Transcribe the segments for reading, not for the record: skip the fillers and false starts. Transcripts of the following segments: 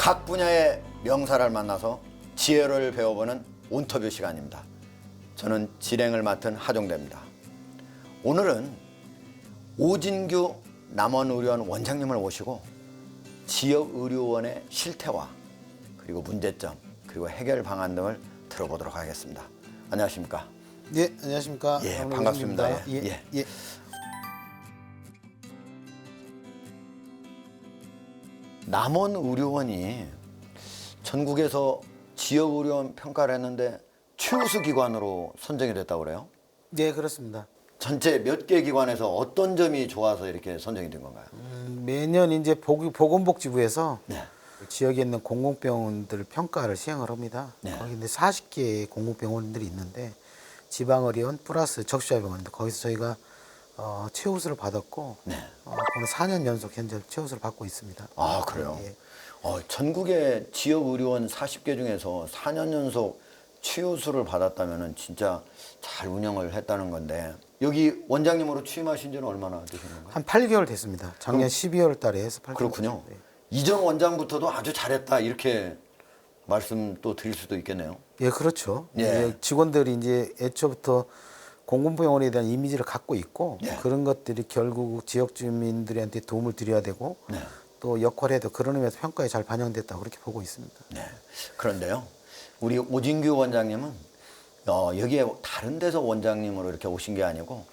각 분야의 명사를 만나서 지혜를 배워보는 인터뷰 시간입니다. 저는 진행을 맡은 하종대입니다. 오늘은 오진규 남원의료원 원장님을 모시고 지역의료원의 실태와 그리고 문제점 그리고 해결 방안 등을 들어보도록 하겠습니다. 안녕하십니까? 예, 안녕하십니까? 예, 반갑습니다. 예. 남원의료원이 전국에서 지역의료원 평가를 했는데 최우수 기관으로 선정이 됐다고 그래요? 네, 그렇습니다. 전체 몇 개 기관에서 어떤 점이 좋아서 이렇게 선정이 된 건가요? 매년 이제 보건복지부에서 네. 지역에 있는 공공병원들 평가를 시행을 합니다. 네. 거기 이제 40개 공공병원들이 있는데 지방의료원 플러스 적시자병원인데 거기서 저희가 최우수를 받았고 네. 오늘 4년 연속 현재 최우수를 받고 있습니다. 아, 그래요? 예. 전국의 지역의료원 40개 중에서 4년 연속 최우수를 받았다면 진짜 잘 운영을 했다는 건데 여기 원장님으로 취임하신 지는 얼마나 되신 건가요? 한 8개월 됐습니다. 작년 12월 달에 해서 8개월. 그렇군요. 네. 이전 원장부터도 아주 잘했다 이렇게 말씀 또 드릴 수도 있겠네요. 예, 그렇죠. 예. 예, 직원들이 이제 애초부터 공공병원에 대한 이미지를 갖고 있고 예. 그런 것들이 결국 지역 주민들한테 도움을 드려야 되고 네. 또 역할에도 그런 의미에서 평가에 잘 반영됐다고 그렇게 보고 있습니다. 네. 그런데요, 우리 오진규 원장님은 여기에 다른 데서 원장님으로 이렇게 오신 게 아니고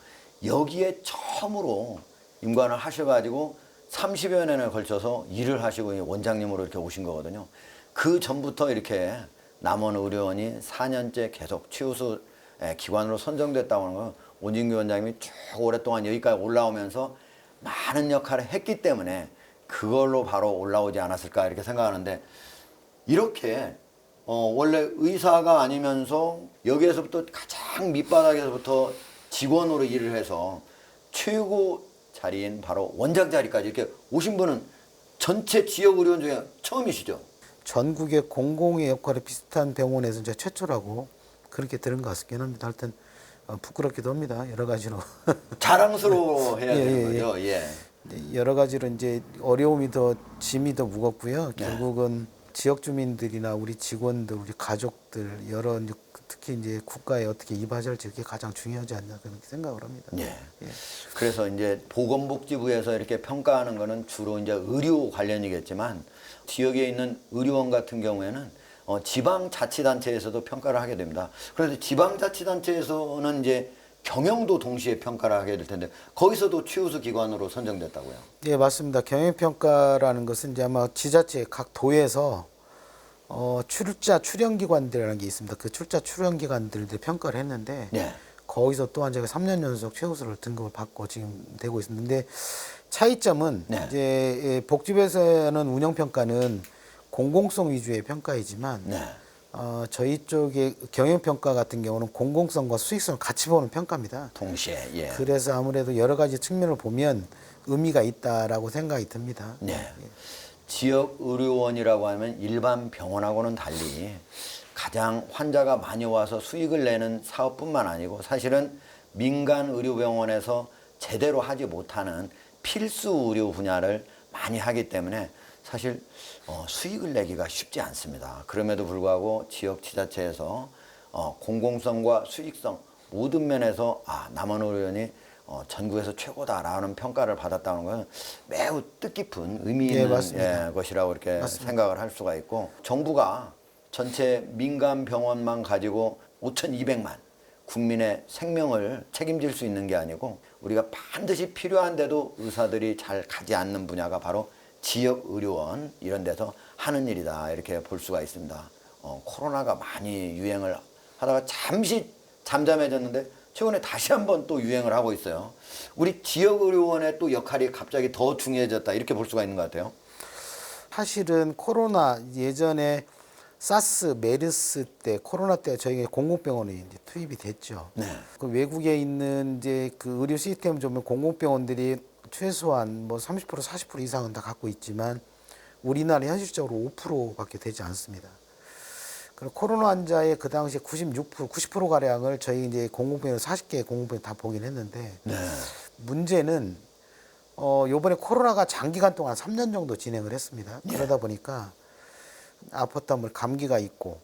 여기에 처음으로 임관을 하셔가지고 30여 년에 걸쳐서 일을 하시고 원장님으로 이렇게 오신 거거든요. 그 전부터 이렇게 남원의료원이 4년째 계속 최우수 기관으로 선정됐다고 하는 건 오진규 원장님이 쭉 오랫동안 여기까지 올라오면서 많은 역할을 했기 때문에 그걸로 바로 올라오지 않았을까 이렇게 생각하는데 이렇게 원래 의사가 아니면서 여기에서부터 가장 밑바닥에서부터 직원으로 일을 해서 최고 자리인 바로 원장 자리까지 이렇게 오신 분은 전체 지역 의료원 중에 처음이시죠? 전국의 공공의 역할에 비슷한 병원에서 이제 최초라고 그렇게 들은 것 같긴 합니다. 하여튼 부끄럽기도 합니다. 여러 가지로. 자랑스러워해야 예, 되는 예, 거죠. 예. 여러 가지로 이제 어려움이 더 짐이 더 무겁고요. 결국은 지역 주민들이나 우리 직원들, 우리 가족들 여러 특히 이제 국가에 어떻게 이바지할지 그게 가장 중요하지 않나 그렇게 생각을 합니다. 예. 예. 그래서 이제 보건복지부에서 이렇게 평가하는 거는 주로 이제 의료 관련이겠지만 지역에 있는 의료원 같은 경우에는 지방자치단체에서도 평가를 하게 됩니다. 그래서 지방자치단체에서는 이제 경영도 동시에 평가를 하게 될 텐데 거기서도 최우수 기관으로 선정됐다고요? 예, 맞습니다. 경영평가라는 것은 이제 아마 지자체 각 도에서 출연기관들이라는 게 있습니다. 그 출연기관들을 평가를 했는데 네. 거기서 또한 제가 3년 연속 최우수를 등급을 받고 지금 되고 있습니다. 근데 차이점은 네. 이제 복지부에서는 운영평가는 공공성 위주의 평가이지만 네. 저희 쪽의 경영평가 같은 경우는 공공성과 수익성을 같이 보는 평가입니다. 동시에. 예. 그래서 아무래도 여러 가지 측면을 보면 의미가 있다라고 생각이 듭니다. 네. 지역 의료원이라고 하면 일반 병원하고는 달리 가장 환자가 많이 와서 수익을 내는 사업뿐만 아니고 사실은 민간 의료병원에서 제대로 하지 못하는 필수 의료 분야를 많이 하기 때문에 사실 수익을 내기가 쉽지 않습니다. 그럼에도 불구하고 지역 지자체에서 공공성과 수익성 모든 면에서 남원의료원이 전국에서 최고다라는 평가를 받았다는 것은 매우 뜻깊은 의미 있는 것이라고 이렇게 맞습니다. 생각을 할 수가 있고 정부가 전체 민간 병원만 가지고 5,200만 국민의 생명을 책임질 수 있는 게 아니고 우리가 반드시 필요한데도 의사들이 잘 가지 않는 분야가 바로 지역 의료원 이런 데서 하는 일이다 이렇게 볼 수가 있습니다. 코로나가 많이 유행을 하다가 잠시 잠잠해졌는데 최근에 다시 한번 또 유행을 하고 있어요. 우리 지역 의료원의 또 역할이 갑자기 더 중요해졌다 이렇게 볼 수가 있는 것 같아요. 사실은 코로나 예전에 사스, 메르스 때 코로나 때 저희가 공공병원에 이제 투입이 됐죠. 네. 그 외국에 있는 이제 그 의료 시스템을 보면 공공병원들이 최소한 뭐 30% 40% 이상은 다 갖고 있지만 우리나라 현실적으로 5%밖에 되지 않습니다. 그리고 코로나 환자의 그 당시에 96% 90% 가량을 저희 이제 공공병원 40개 공공병원 다 보긴 했는데 네. 문제는 요번에 코로나가 장기간 동안 3년 정도 진행을 했습니다. 그러다 보니까 아팠다 뭐 감기가 있고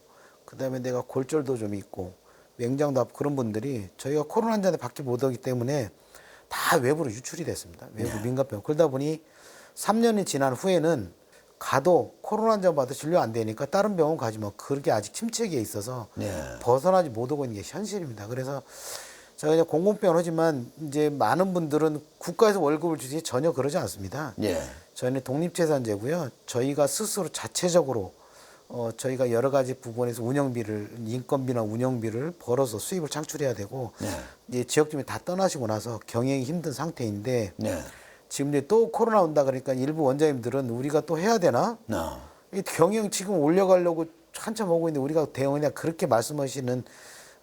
그다음에 내가 골절도 좀 있고 맹장도 아프고 그런 분들이 저희가 코로나 환자한테 밖에 못 오기 때문에 다 외부로 유출이 됐습니다. 외부 민간병원. 그러다 보니 3년이 지난 후에는 가도 코로나 환자 봐도 진료 안 되니까 다른 병원 가지만 그렇게 아직 침체기에 있어서 네. 벗어나지 못하고 있는 게 현실입니다. 그래서 제가 이제 공공병원 하지만 이제 많은 분들은 국가에서 월급을 주지 전혀 그러지 않습니다. 예. 저희는 독립재산제고요. 저희가 스스로 자체적으로 저희가 여러 가지 부분에서 운영비를 인건비나 운영비를 벌어서 수입을 창출해야 되고 네. 이제 지역 주민 다 떠나시고 나서 경영이 힘든 상태인데 네. 지금 이제 또 코로나 온다 그러니까 일부 원장님들은 우리가 또 해야 되나? 이 경영 지금 올려가려고 한참 오고 있는데 우리가 대응하냐 그렇게 말씀하시는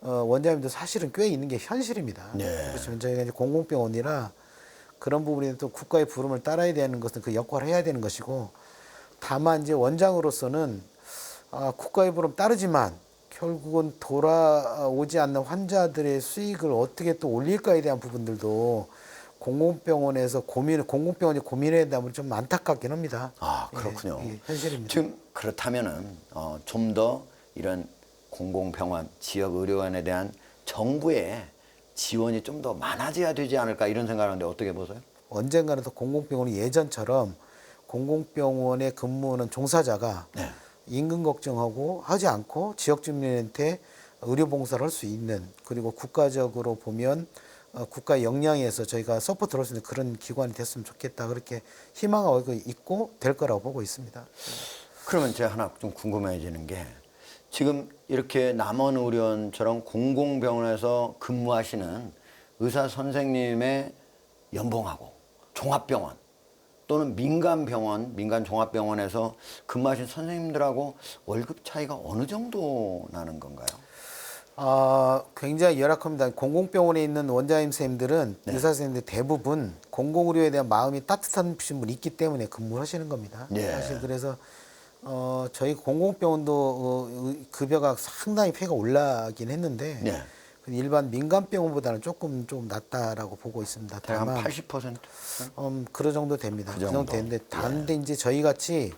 원장님도 사실은 꽤 있는 게 현실입니다. 네. 그렇지만 저희가 이제 공공병원이라 그런 부분에 또 국가의 부름을 따라야 되는 것은 그 역할을 해야 되는 것이고 다만 이제 원장으로서는 국가의 부름 따르지만 결국은 돌아오지 않는 환자들의 수익을 어떻게 또 올릴까에 대한 부분들도 공공병원에서 공공병원이 고민해야 된다면 좀 안타깝긴 합니다. 아, 그렇군요. 예, 현실입니다. 지금 그렇다면은 좀 더 이런 공공병원, 지역의료원에 대한 정부의 지원이 좀 더 많아져야 되지 않을까 이런 생각을 하는데 어떻게 보세요? 언젠가는 또 공공병원이 예전처럼 공공병원에 근무하는 종사자가 네. 임금 걱정하고 하지 않고 지역 주민한테 의료 봉사를 할 수 있는 그리고 국가적으로 보면 국가 역량에서 저희가 서포트를 할 수 있는 그런 기관이 됐으면 좋겠다 그렇게 희망하고 있고 될 거라고 보고 있습니다. 그러면 제가 하나 좀 궁금해지는 게 지금 이렇게 남원의료원처럼 공공병원에서 근무하시는 의사 선생님의 연봉하고 종합병원 또는 민간병원, 민간종합병원에서 근무하신 선생님들하고 월급 차이가 어느 정도 나는 건가요? 굉장히 열악합니다. 공공병원에 있는 원장님 선생님들은 의사 선생님들 대부분 공공의료에 대한 마음이 따뜻한 분이 있기 때문에 근무를 하시는 겁니다. 예. 사실 그래서 저희 공공병원도 급여가 상당히 폐가 올라가긴 했는데 네. 일반 민간병원보다는 조금 좀 낮다라고 보고 있습니다. 대략 한 다만 80%? 그 정도 됩니다. 그 그 정도. 정도 되는데 다른데 이제 저희 같이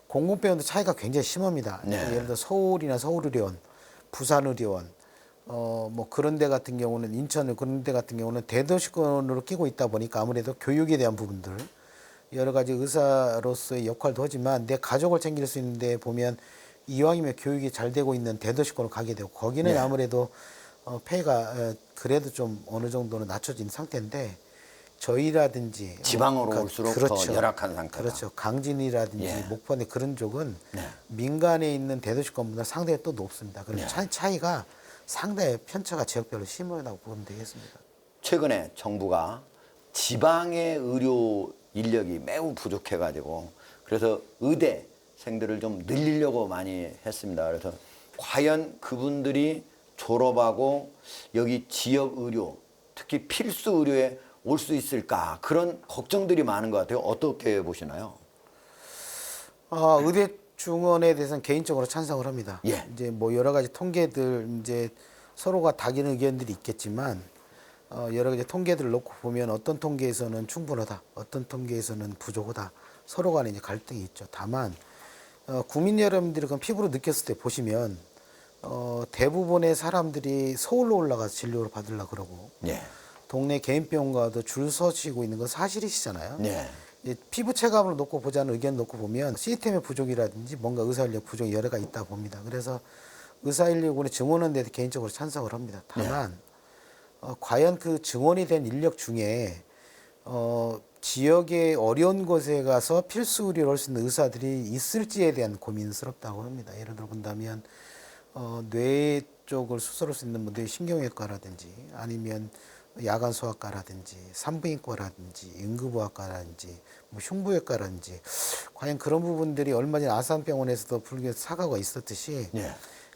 공공병원도 차이가 굉장히 심합니다. 네. 예를 들어 서울이나 서울의료원, 부산의료원, 뭐 그런 데 같은 경우는 인천 그런 데 같은 경우는 대도시권으로 끼고 있다 보니까 아무래도 교육에 대한 부분들 여러 가지 의사로서의 역할도 하지만 내 가족을 챙길 수 있는데 보면 이왕이면 교육이 잘 되고 있는 대도시권으로 가게 되고 거기는 네. 아무래도 폐가 그래도 좀 어느 정도는 낮춰진 상태인데 저희라든지 지방으로 올수록 더 열악한 상태다. 그렇죠. 강진이라든지 예. 목포대 그런 쪽은 네. 민간에 있는 대도시권보다 상당히 또 높습니다. 그래서 네. 차이가 상당히 편차가 지역별로 심하다고 보면 되겠습니다. 최근에 정부가 지방의 의료 인력이 매우 부족해가지고 그래서 의대생들을 좀 늘리려고 많이 했습니다. 그래서 과연 그분들이 졸업하고 여기 지역 의료, 특히 필수 의료에 올 수 있을까 그런 걱정들이 많은 것 같아요. 어떻게 보시나요? 의대 중원에 대해서는 개인적으로 찬성을 합니다. 예. 이제 뭐 여러 가지 통계들 이제 서로가 다른 의견들이 있겠지만 여러 가지 통계들을 놓고 보면 어떤 통계에서는 충분하다, 어떤 통계에서는 부족하다. 서로 간에 이제 갈등이 있죠. 다만 국민 여러분들이 그럼 피부로 느꼈을 때 보시면 대부분의 사람들이 서울로 올라가서 진료를 받으려고 그러고 네. 동네 개인병원 가도 줄 서시고 있는 건 사실이시잖아요. 네. 피부 체감을 놓고 보자는 의견 놓고 보면 시스템의 부족이라든지 뭔가 의사인력 부족이 여러 가지 있다 봅니다. 그래서 의사인력을 증원하는 데 개인적으로 찬성을 합니다. 다만 과연 그 증원이 된 인력 중에 지역의 어려운 곳에 가서 필수 의료를 할 수 있는 의사들이 있을지에 대한 고민스럽다고 합니다. 예를 들어 본다면 뇌 쪽을 수술할 수 있는 분들이 신경외과라든지 아니면 야간 소아과라든지 산부인과라든지 응급의학과라든지 뭐 흉부외과라든지 과연 그런 부분들이 얼마 전에 아산병원에서도 불교 사과가 있었듯이 네.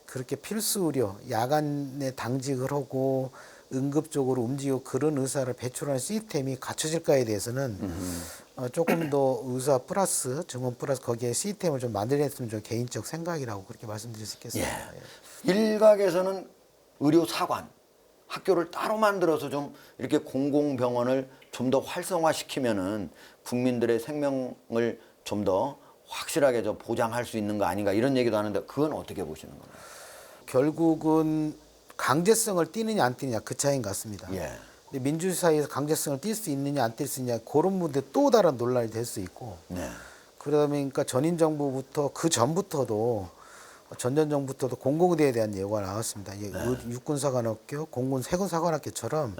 그렇게 필수 의료 야간에 당직을 하고 응급적으로 움직이고 그런 의사를 배출하는 시스템이 갖춰질까에 대해서는 조금 더 의사 플러스 증원 플러스 거기에 시스템을 좀 만들어냈으면 좀 개인적 생각이라고 그렇게 말씀드릴 수 있겠습니다. 예. 일각에서는 의료 사관 학교를 따로 만들어서 좀 이렇게 공공병원을 좀 더 활성화시키면은 국민들의 생명을 좀 더 확실하게 저 보장할 수 있는 거 아닌가 이런 얘기도 하는데 그건 어떻게 보시는 건가요? 결국은 강제성을 띠느냐 안 띠느냐 그 차이인 것 같습니다. 예. 근데 민주주의 사회에서 강제성을 띌 수 있느냐 안 띌 수 있느냐 그런 문제 또 다른 논란이 될 수 있고 네. 그러다 보니까 전인 정부부터 그 전부터도 전전 정부부터도 공공의대에 대한 예고가 나왔습니다. 육군사관학교, 세군사관학교처럼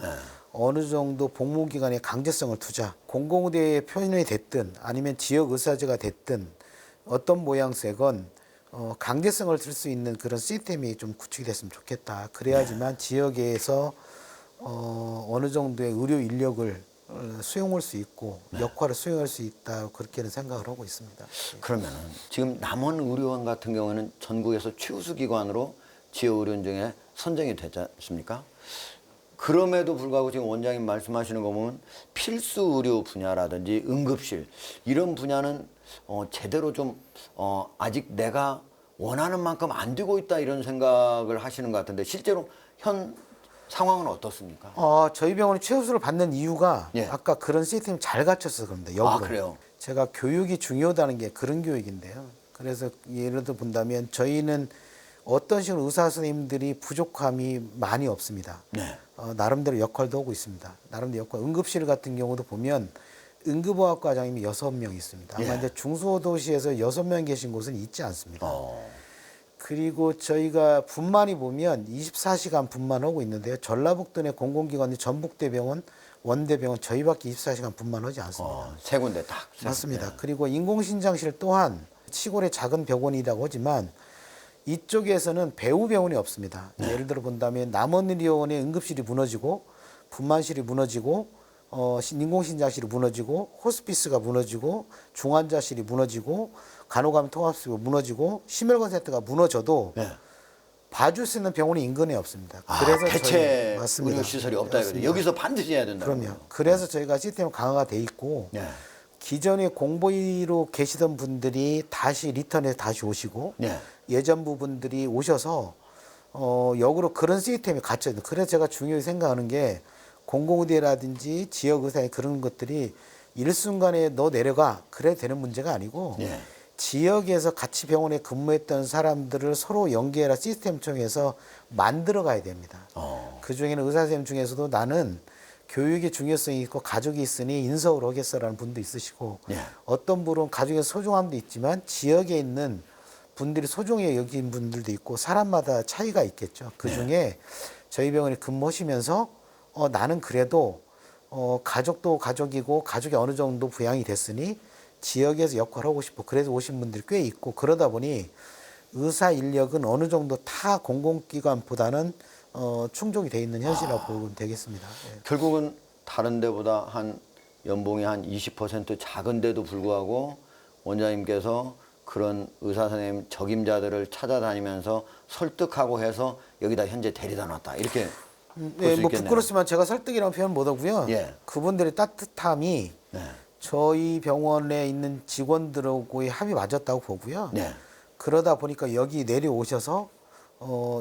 어느 정도 복무기간에 강제성을 두자. 공공의대에 표현이 됐든 아니면 지역의사제가 됐든 어떤 모양새건 강제성을 들 수 있는 그런 시스템이 좀 구축이 됐으면 좋겠다. 그래야지만 지역에서 어느 정도의 의료 인력을 수용할 수 있고 역할을 수행할 수 있다 그렇게는 생각을 하고 있습니다. 그러면은 지금 남원 의료원 같은 경우에는 전국에서 최우수 기관으로 지역 의료원 중에 선정이 되지 않습니까? 그럼에도 불구하고 지금 원장님 말씀하시는 거 보면 필수 의료 분야라든지 응급실 이런 분야는 제대로 좀 아직 내가 원하는 만큼 안 되고 있다 이런 생각을 하시는 것 같은데 실제로 현 상황은 어떻습니까? 저희 병원이 최우수를 받는 이유가 예. 아까 그런 시스템이 잘 갖춰서 그럽니다. 역으로. 그래요? 제가 교육이 중요하다는 게 그런 교육인데요. 그래서 예를 들어 본다면 저희는 어떤 식으로 의사 선생님들이 부족함이 많이 없습니다. 네. 나름대로 역할도 하고 있습니다. 나름대로 역할. 응급실 같은 경우도 보면 응급의학 과장님이 6명 있습니다. 아마 예. 이제 중소도시에서 6명 계신 곳은 있지 않습니다. 그리고 저희가 분만이 보면 24시간 분만하고 있는데요. 전라북도 내 공공기관이 전북대병원, 원대병원 저희밖에 24시간 분만하지 않습니다. 세 군데 딱. 맞습니다. 네. 그리고 인공신장실 또한 시골의 작은 병원이라고 하지만 이쪽에서는 배후 병원이 없습니다. 예를 들어 본다면 남원의료원의 응급실이 무너지고 분만실이 무너지고 인공신장실이 무너지고 호스피스가 무너지고 중환자실이 무너지고 간호감 통합실이 무너지고 심혈관 센터가 무너져도 네. 봐줄 수 있는 병원이 인근에 없습니다. 대체 맞습니다. 의료 시설이 없다 이거죠. 여기서 반드시 해야 된다. 그럼요. 그래서 저희가 시스템 강화가 돼 있고 네. 기존에 공보위로 계시던 분들이 다시 리턴해서 다시 오시고 네. 예전 부분들이 오셔서 역으로 그런 시스템이 갖춰져 있는. 그래서 제가 중요히 생각하는 게 공공의대라든지 지역의사의 그런 것들이 일순간에 너 내려가 그래 되는 문제가 아니고 네. 지역에서 같이 병원에 근무했던 사람들을 서로 연계해라 시스템 통해서 만들어 가야 됩니다. 그 중에는 의사 선생님 중에서도 나는 교육의 중요성이 있고 가족이 있으니 인서울 하겠어라는 분도 있으시고 네. 어떤 분은 가족의 소중함도 있지만 지역에 있는 분들이 소중히 여긴 분들도 있고 사람마다 차이가 있겠죠. 그 중에 저희 병원에 근무하시면서 나는 그래도 가족도 가족이고 가족이 어느 정도 부양이 됐으니 지역에서 역할을 하고 싶어. 그래서 오신 분들이 꽤 있고 그러다 보니 의사 인력은 어느 정도 타 공공기관보다는 충족이 돼 있는 현실이라고 보면 되겠습니다. 예. 결국은 다른 데보다 한 연봉이 한 20% 작은데도 불구하고 원장님께서 그런 의사 선생님 적임자들을 찾아다니면서 설득하고 해서 여기다 현재 데려다 놨다. 이렇게 볼 수 뭐 있겠네요. 부끄럽지만 제가 설득이라는 표현 못 하고요. 예. 그분들의 따뜻함이 네. 저희 병원에 있는 직원들하고의 합이 맞았다고 보고요. 네. 그러다 보니까 여기 내려오셔서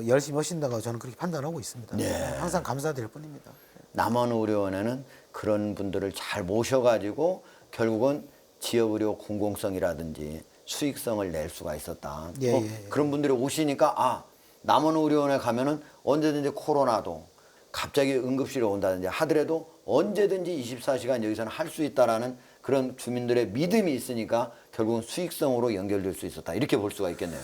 열심히 하신다고 저는 그렇게 판단하고 있습니다. 네. 항상 감사드릴 뿐입니다. 남원의료원에는 그런 분들을 잘 모셔가지고 결국은 지역의료 공공성이라든지 수익성을 낼 수가 있었다. 그런 분들이 오시니까 남원의료원에 가면은 언제든지 코로나도 갑자기 응급실에 온다든지 하더라도 언제든지 24시간 여기서는 할 수 있다라는 그런 주민들의 믿음이 있으니까 결국은 수익성으로 연결될 수 있었다. 이렇게 볼 수가 있겠네요.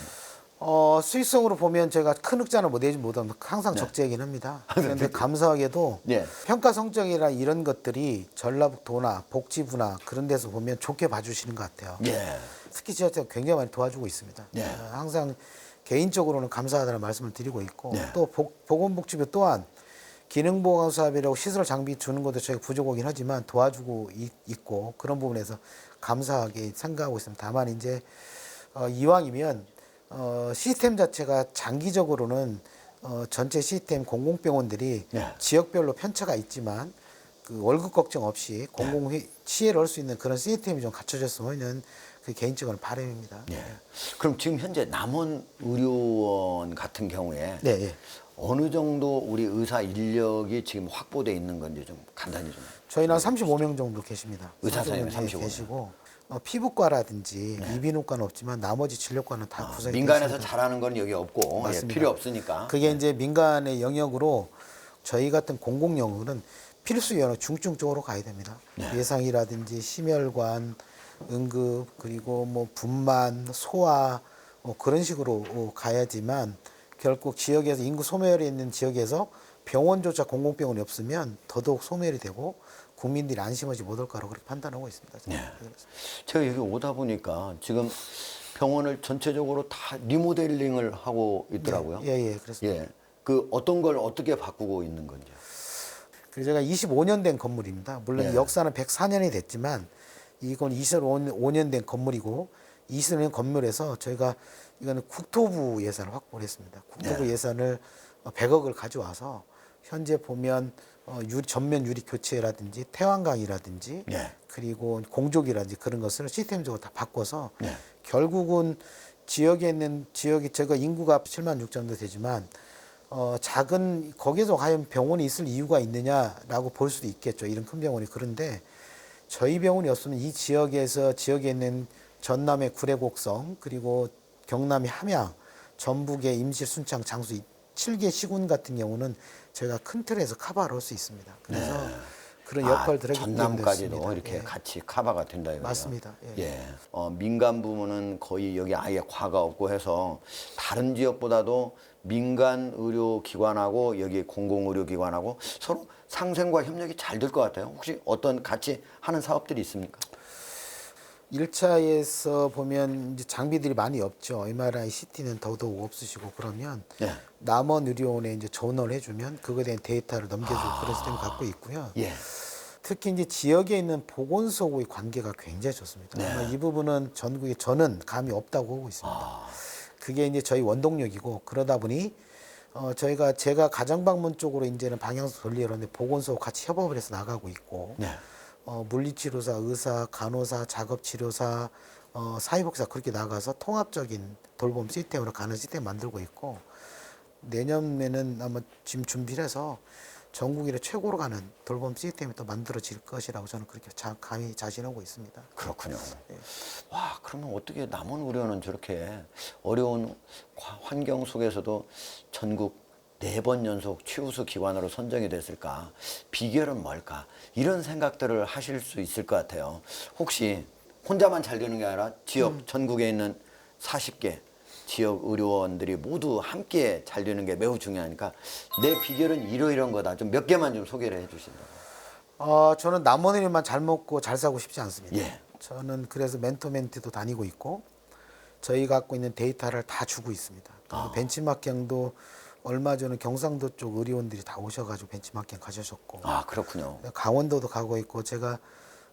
수익성으로 보면 제가 큰 흑자는 못 내지 못하면 항상 적재이긴 합니다. 그런데 감사하게도 네. 평가 성적이나 이런 것들이 전라북도나 복지부나 그런 데서 보면 좋게 봐주시는 것 같아요. 예. 특히 지자체가 굉장히 많이 도와주고 있습니다. 네. 항상 개인적으로는 감사하다는 말씀을 드리고 있고 네. 또 보건복지부 또한 기능보강 사업이라고 시설 장비 주는 것도 저희가 부족하긴 하지만 도와주고 있고 그런 부분에서 감사하게 생각하고 있습니다. 다만 이제 이왕이면 시스템 자체가 장기적으로는 전체 시스템 공공병원들이 네. 지역별로 편차가 있지만 그 월급 걱정 없이 치해를 할 수 있는 그런 시스템이 좀 갖춰졌으면 하는 그 개인적인 바람입니다. 예. 그럼 지금 현재 남원의료원 같은 경우에 네. 어느 정도 우리 의사 인력이 지금 확보돼 있는 건지 좀 간단히 좀. 저희는 한 35명 정도 계십니다. 의사 선생님 35명 35명. 계시고 피부과라든지 이비인후과는 없지만 나머지 진료과는 다 구성이 되어 민간에서 있습니다. 잘하는 건 여기 없고 예, 맞습니다. 필요 없으니까. 그게 이제 민간의 영역으로 저희 같은 공공 영역은 필수 영역 중증 쪽으로 가야 됩니다. 예상이라든지 심혈관, 응급 그리고 뭐 분만, 소화 그런 식으로 가야지만 결국 지역에서 인구 소멸이 있는 지역에서 병원조차 공공병원이 없으면 더더욱 소멸이 되고 국민들이 안심하지 못할 거라고 그렇게 판단하고 있습니다. 제가 여기 오다 보니까 지금 병원을 전체적으로 다 리모델링을 하고 있더라고요. 예, 그렇습니다. 예. 그 어떤 걸 어떻게 바꾸고 있는 건지. 그래서 제가 25년 된 건물입니다. 물론 예. 역사는 104년이 됐지만 이건 25년 된 건물이고 25년 건물에서 저희가 이거는 국토부 예산을 확보를 했습니다. 국토부 예산을 100억을 가져와서 현재 보면 전면 유리 교체라든지 태완강이라든지 예. 그리고 공조기라든지 그런 것을 시스템적으로 다 바꿔서 예. 결국은 지역에 있는 지역이 제가 인구가 7만 6천 정도 되지만 작은 거기서 과연 병원이 있을 이유가 있느냐라고 볼 수도 있겠죠. 이런 큰 병원이. 그런데 저희 병원이 없으면 이 지역에서 지역에 있는 전남의 구례곡성 그리고 경남의 함양, 전북의 임실, 순창, 장수 7개 시군 같은 경우는 저희가 큰 틀에서 커버를 할 수 있습니다. 그래서 그런 역할들을 하기 때문에 전남까지도 됐습니다. 이렇게 예. 같이 커버가 된다 이거예요. 맞습니다. 예. 예. 민간 부문은 거의 여기 아예 과가 없고 해서 다른 지역보다도 민간 의료기관하고 여기 공공의료기관하고 서로 상생과 협력이 잘 될 것 같아요. 혹시 어떤 같이 하는 사업들이 있습니까? 1차에서 보면 이제 장비들이 많이 없죠. MRI, CT는 더더욱 없으시고 그러면 예. 남원 의료원에 이제 전원을 해주면 그거에 대한 데이터를 넘겨주고 그런 시스템을 갖고 있고요. 예. 특히 이제 지역에 있는 보건소하고의 관계가 굉장히 좋습니다. 네. 아마 이 부분은 전국에 저는 감이 없다고 보고 있습니다. 그게 이제 저희 원동력이고 그러다 보니 제가 가정방문 쪽으로 이제는 방향을 돌리려는데 보건소 같이 협업을 해서 나가고 있고 네. 물리치료사, 의사, 간호사, 작업치료사, 사회복지사 그렇게 나가서 통합적인 돌봄 시스템으로 가는 시스템 만들고 있고 내년에는 아마 지금 준비를 해서 전국일에 최고로 가는 돌봄 시스템이 또 만들어질 것이라고 저는 그렇게 감히 자신하고 있습니다. 그렇군요. 와, 그러면 어떻게 남원 의료는 저렇게 어려운 환경 속에서도 전국 4번 연속 최우수 기관으로 선정이 됐을까? 비결은 뭘까? 이런 생각들을 하실 수 있을 것 같아요. 혹시 혼자만 잘 되는 게 아니라 지역 전국에 있는 40개 지역 의료원들이 모두 함께 잘 되는 게 매우 중요하니까 내 비결은 이러이러한 거다. 좀 몇 개만 좀 소개를 해 주신다면. 저는 남원의료만 잘 먹고 잘 사고 싶지 않습니다. 예. 저는 그래서 멘토멘티도 다니고 있고 저희 갖고 있는 데이터를 다 주고 있습니다. 벤치마킹도 얼마 전에 경상도 쪽 의료원들이 다 오셔가지고 벤치마킹 가셔셨고 아, 그렇군요. 강원도도 가고 있고 제가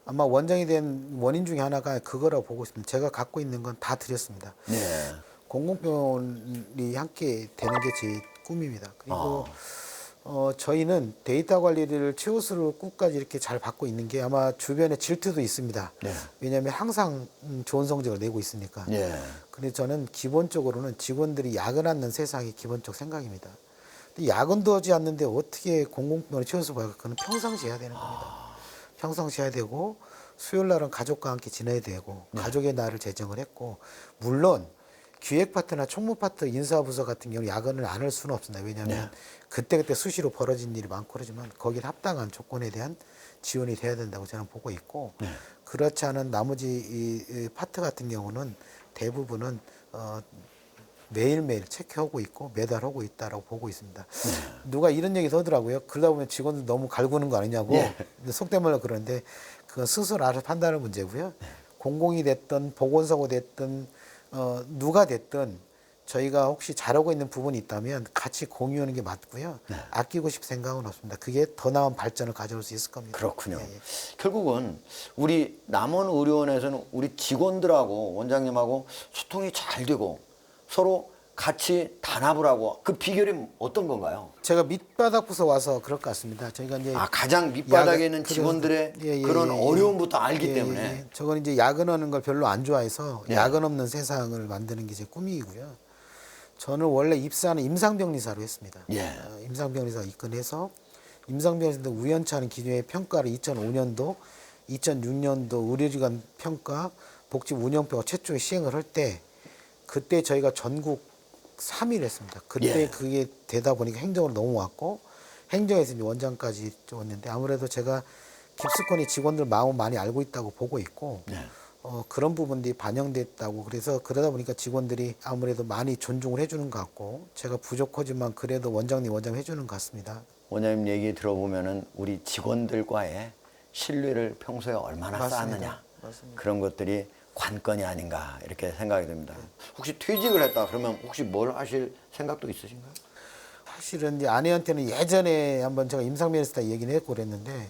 아마 원장이 된 원인 중에 하나가 그거라고 보고 있습니다. 제가 갖고 있는 건 다 드렸습니다. 네. 공공병원이 함께 되는 게 제 꿈입니다. 그리고 저희는 데이터 관리를 최우수로 끝까지 이렇게 잘 받고 있는 게 아마 주변에 질투도 있습니다. 네. 왜냐하면 항상 좋은 성적을 내고 있으니까. 예. 근데 저는 기본적으로는 직원들이 야근하는 세상이 기본적 생각입니다. 근데 야근도 하지 않는데 어떻게 공공병원을 최우수 봐요? 그건 평상시 해야 되는 겁니다. 평상시 해야 되고 수요일 날은 가족과 함께 지내야 되고 가족의 날을 제정을 했고 물론 기획 파트나 총무 파트 인사부서 같은 경우는 야근을 안 할 수는 없습니다. 왜냐하면 그때그때 수시로 벌어진 일이 많고 그러지만 거기에 합당한 조건에 대한 지원이 돼야 된다고 저는 보고 있고 그렇지 않은 나머지 이 파트 같은 경우는 대부분은 매일매일 체크하고 있고 매달 하고 있다라고 보고 있습니다. 누가 이런 얘기도 하더라고요. 그러다 보면 직원들 너무 갈구는 거 아니냐고. 근데 속된 말로 그러는데 그건 스스로 알아서 판단할 문제고요. 공공이 됐든 보건소가 됐든 누가 됐든 저희가 혹시 잘하고 있는 부분이 있다면 같이 공유하는 게 맞고요. 아끼고 싶을 생각은 없습니다. 그게 더 나은 발전을 가져올 수 있을 겁니다. 그렇군요. 예, 예. 결국은 우리 남원 의료원에서는 우리 직원들하고 원장님하고 소통이 잘 되고 서로 같이 단합을 하고 그 비결이 어떤 건가요? 제가 밑바닥부서 와서 그럴 것 같습니다. 저희가 이제 가장 밑바닥에 있는 야근- 직원들의 예, 그런 예. 어려움부터 알기 예, 때문에 예. 저건 이제 야근하는 걸 별로 안 좋아해서 예. 야근 없는 세상을 만드는 게 제 꿈이고요. 저는 원래 입사는 임상병리사로 했습니다. 예. 임상병리사 입건해서 임상병리사인데 우연치 않은 기준의 평가를 2005년도 2006년도 의료기관 평가 복지 운영표가 최초에 시행을 할 때 그때 저희가 전국 3위를 했습니다. 그때 예. 그게 되다 보니까 행정으로 넘어왔고 행정에서 이제 원장까지 왔는데 아무래도 제가 깁스코니 직원들 마음 많이 알고 있다고 보고 있고 네. 그런 부분들이 반영됐다고 그래서 그러다 보니까 직원들이 아무래도 많이 존중을 해주는 것 같고 제가 부족하지만 그래도 원장님 해주는 것 같습니다. 원장님 얘기 들어보면은 우리 직원들과의 신뢰를 평소에 얼마나 맞습니다. 쌓았느냐 맞습니다. 그런 것들이 관건이 아닌가 이렇게 생각이 듭니다. 혹시 퇴직을 했다 그러면 혹시 뭘 하실 생각도 있으신가요? 사실은 이제 아내한테는 예전에 한번 제가 임상면에서 다 얘기를 했고 그랬는데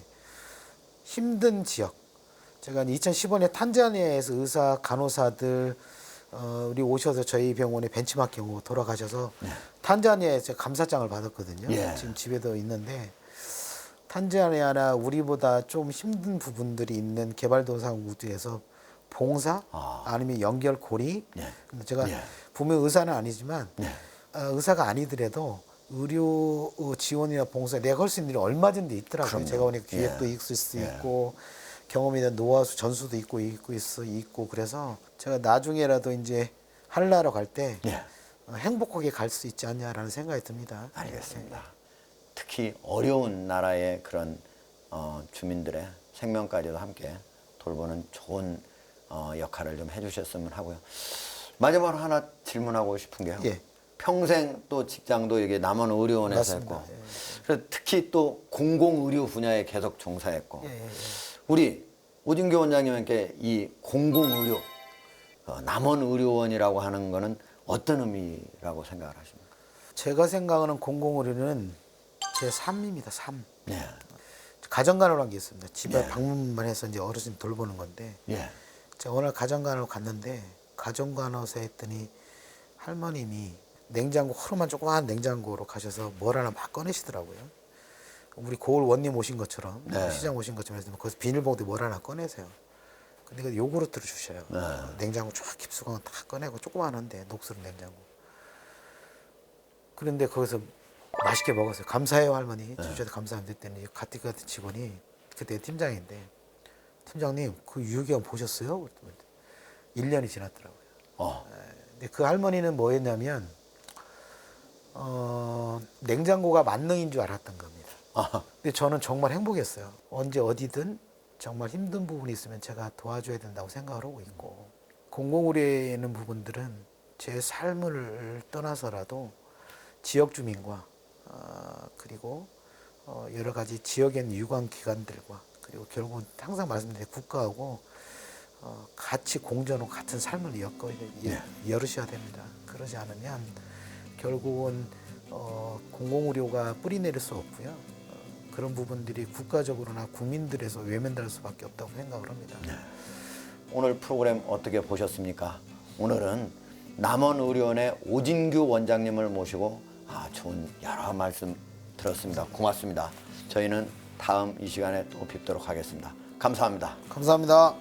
힘든 지역 제가 2015년에 탄자니아에서 의사 간호사들 우리 오셔서 저희 병원에 벤치마킹으로 돌아가셔서 탄자니아에서 제가 감사장을 받았거든요. 예. 지금 집에도 있는데 탄자니아나 우리보다 좀 힘든 부분들이 있는 개발도상국들에서 봉사 아니면 연결고리 예. 근데 제가 예. 분명 의사는 아니지만 네. 의사가 아니더라도 의료 지원이나 봉사 내가 할 수 있는 일이 얼마든지 있더라고요. 그럼요. 제가 보니까 기획도 예. 있을 수 예. 있고 경험이나 노하우 전수도 있고 그래서 제가 나중에라도 이제 한라로 갈 때 예. 행복하게 갈 수 있지 않냐라는 생각이 듭니다. 알겠습니다. 특히 어려운 나라의 그런 주민들의 생명까지도 함께 돌보는 좋은 역할을 좀 해주셨으면 하고요. 마지막으로 하나 질문하고 싶은 게요. 예. 평생 또 직장도 이게 남원의료원에서 맞습니다. 했고, 예, 예. 그래서 특히 또 공공의료 분야에 계속 종사했고, 예. 우리 오진규 원장님께 이 공공의료 남원의료원이라고 하는 거는 어떤 의미라고 생각을 하십니까? 제가 생각하는 공공의료는 제 삶입니다. 삶. 네. 가정간호라는 게 있습니다. 집에 예. 방문만 해서 이제 어르신 돌보는 건데 예. 제가 오늘 가정간호 갔는데 가정간호사 했더니 할머님이 냉장고 하루만 조그마한 냉장고로 가셔서 뭘 하나 막 꺼내시더라고요. 우리 고을 원님 오신 것처럼 네. 시장 오신 것처럼 해서 거기서 비닐봉투에 뭘 하나 꺼내세요. 근데 그 요구르트를 주셔요. 네. 냉장고 쫙 깊숙한 거 다 꺼내고 조그마한데 녹슬은 냉장고. 그런데 거기서 맛있게 먹었어요. 감사해요 할머니. 주셔서 감사합니다. 했더니 같은 직원이 그때 팀장인데 팀장님 그 유효기간 보셨어요? 1년이 지났더라고요. 근데 그 할머니는 뭐였냐면 냉장고가 만능인 줄 알았던 겁니다. 근데 저는 정말 행복했어요. 언제 어디든 정말 힘든 부분이 있으면 제가 도와줘야 된다고 생각을 하고 있고 공공의료에 있는 부분들은 제 삶을 떠나서라도 지역 주민과 그리고 여러 가지 지역에 있는 유관기관들과 그리고 결국은 항상 말씀드린 국가하고 같이 공존하고 같은 삶을 열으셔야 됩니다. 그러지 않으면 결국은 공공의료가 뿌리내릴 수 없고요. 그런 부분들이 국가적으로나 국민들에서 외면될 수밖에 없다고 생각을 합니다. 오늘 프로그램 어떻게 보셨습니까? 오늘은 남원의료원의 오진규 원장님을 모시고 좋은 여러 말씀 들었습니다. 고맙습니다. 저희는 다음 이 시간에 또 뵙도록 하겠습니다. 감사합니다. 감사합니다.